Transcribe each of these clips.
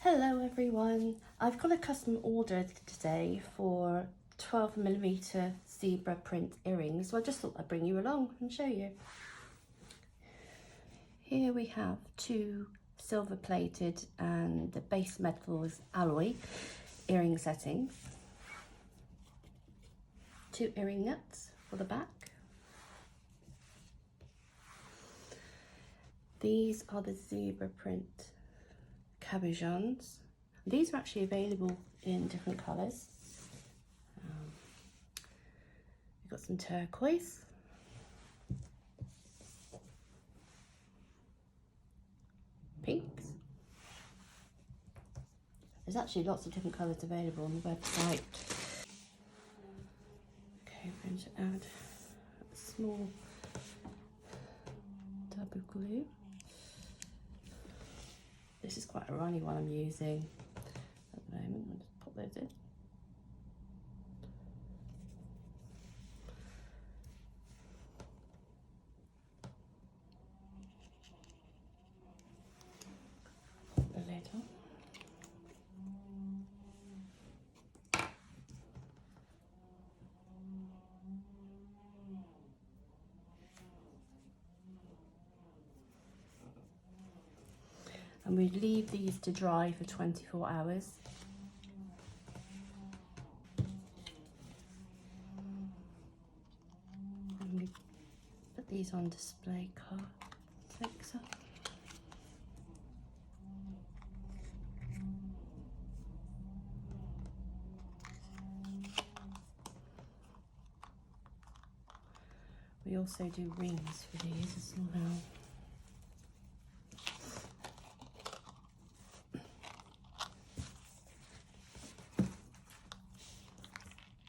Hello everyone, I've got a custom order today for 12mm zebra print earrings, so I just thought I'd bring you along and show you. Here we have two silver plated and the base metal is alloy earring settings, two earring nuts for the back. These are the zebra print Cabochons. These are actually available in different colours. We've got some turquoise, pinks. There's actually lots of different colours available on the website. Okay, I'm going to add a small dab of glue. This is quite a runny one I'm using at the moment. I'll just pop those in. Pop the lid on. And we leave these to dry for 24 hours. And we put these on display card fixer. We also do rings for these as well.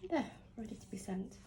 There, ready to be sent.